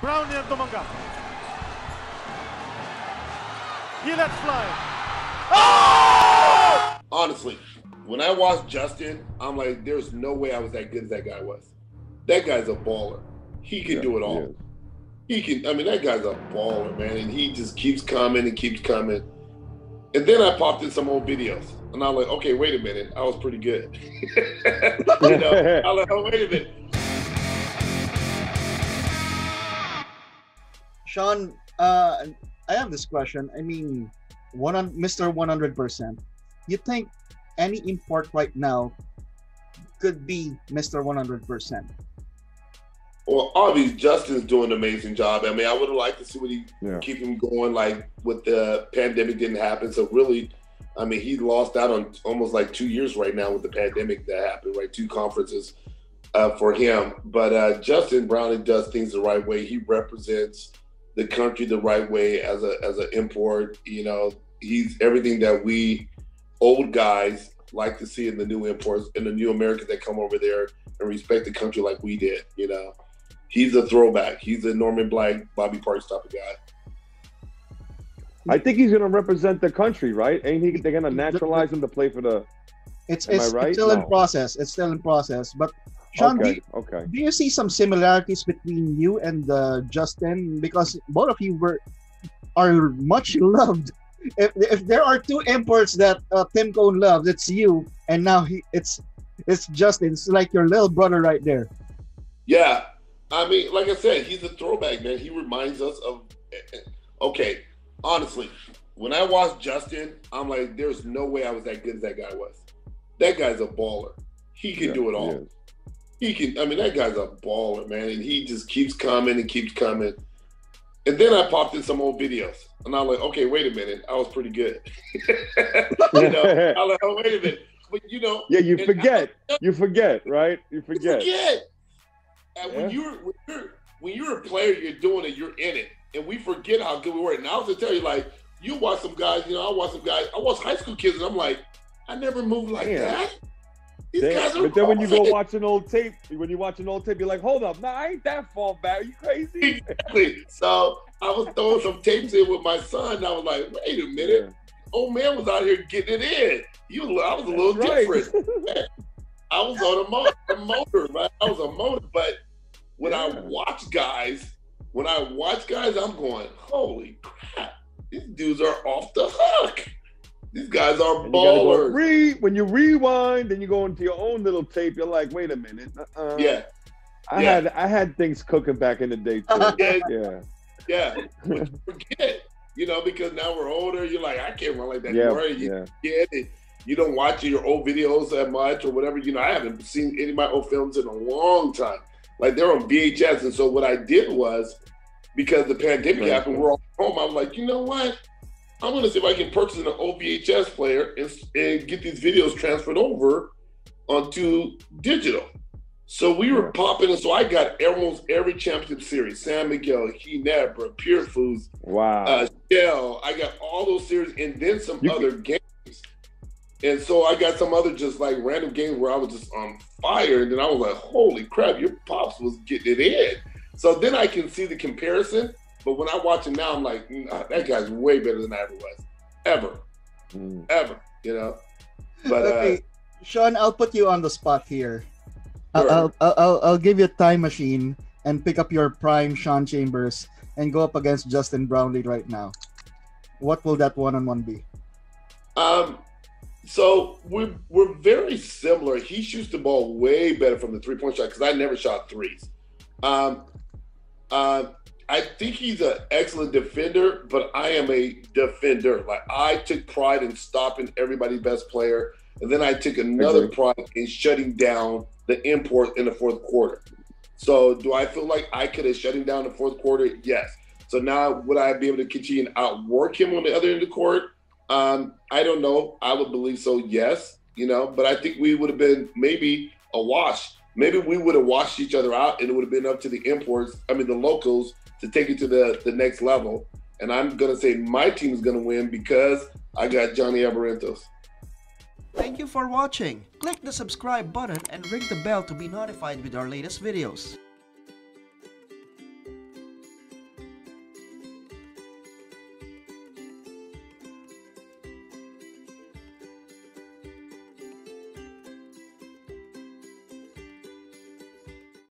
Brownlee ang tumanggap. He lets fly. Oh! Honestly, when I watched Justin, I'm like, there's no way I was that good as that guy was. That guy's a baller. He can do it all. He can, I mean, that guy's a baller, man. And he just keeps coming and keeps coming. And then I popped in some old videos. And I'm like, okay, wait a minute. I was pretty good. You know, I'm like, oh, wait a minute. Sean, I have this question. I mean, Mr. 100%. You think any import right now could be Mr. 100%? Well, obviously, Justin's doing an amazing job. I mean, I would have liked to see what he keep him going, like with the pandemic didn't happen. So really, I mean, he lost out on almost like 2 years right now with the pandemic that happened, right? 2 conferences for him. But Justin Brownlee does things the right way. He represents the country the right way as an import. You know, he's everything that we old guys like to see in the new imports and the new Americans that come over there and respect the country like we did, you know. He's a throwback. He's a Norman Black, Bobby Parks type of guy. I think he's going to represent the country, right? Ain't he? They're going to naturalize him to play for the. It's still in process. It's still in process. But Sean, do you see some similarities between you and Justin? Because both of you are much loved. If there are 2 imports that Tim Cone loves, it's you, and now it's Justin. It's like your little brother right there. Yeah. I mean, like I said, he's a throwback, man. He reminds us of, okay, honestly, when I watched Justin, I'm like, there's no way I was that good as that guy was. That guy's a baller. He can do it all. He can, I mean, that guy's a baller, man. And he just keeps coming and keeps coming. And then I popped in some old videos. And I'm like, okay, wait a minute. I was pretty good. You know, I'm like, oh, wait a minute. But, you know. Yeah, you forget. You forget, right? You forget. And when you're a player, you're doing it, you're in it. And we forget how good we were. And I was to tell you, like, you watch some guys, you know, I watch high school kids, and I'm like, I never moved like that. These guys are but then when you go watch an old tape, you're like, hold up, nah, I ain't that far back. Are you crazy? Exactly. So I was throwing some tapes in with my son, and I was like, wait a minute. Old man was out here getting it in. I was a little different. I was on a motor, right? I was a motor, but when I watch guys, I'm going, holy crap, these dudes are off the hook. These guys are ballers. When you rewind, then you go into your own little tape. You're like, wait a minute. I had things cooking back in the day too. Yeah. But you forget, you know, because now we're older. You're like, I can't run like that anymore. You don't watch your old videos that much or whatever. You know, I haven't seen any of my old films in a long time. Like, they're on VHS. And so what I did was, because the pandemic happened, we're all home, I was like, you know what? I'm going to see if I can purchase an old VHS player and get these videos transferred over onto digital. So we were popping, and so I got almost every championship series: San Miguel, Ginebra, Pure Foods, Shell. I got all those series, and then some other games. And so I got some other just like random games where I was just on fire, and then I was like, "Holy crap, your pops was getting it in." So then I can see the comparison. But when I watch him now, I'm like, nah, that guy's way better than I ever was, ever. You know. But okay, Sean, I'll put you on the spot here. I'll give you a time machine and pick up your prime Sean Chambers and go up against Justin Brownlee right now. What will that one-on-one be? So we're very similar. He shoots the ball way better from the 3-point shot because I never shot threes. I think he's an excellent defender, but I am a defender. Like, I took pride in stopping everybody's best player, and then I took another pride in shutting down the import in the 4th quarter. So do I feel like I could have shut him down in the 4th quarter? Yes. So now would I be able to continue and outwork him on the other end of the court? I don't know. I would believe so, yes. You know, but I think we would have been maybe a wash. Maybe we would have washed each other out, and it would have been up to the locals, to take it to the next level. And I'm going to say my team is going to win because I got Johnny Abarentos. Thank you for watching. Click the subscribe button and ring the bell to be notified with our latest videos.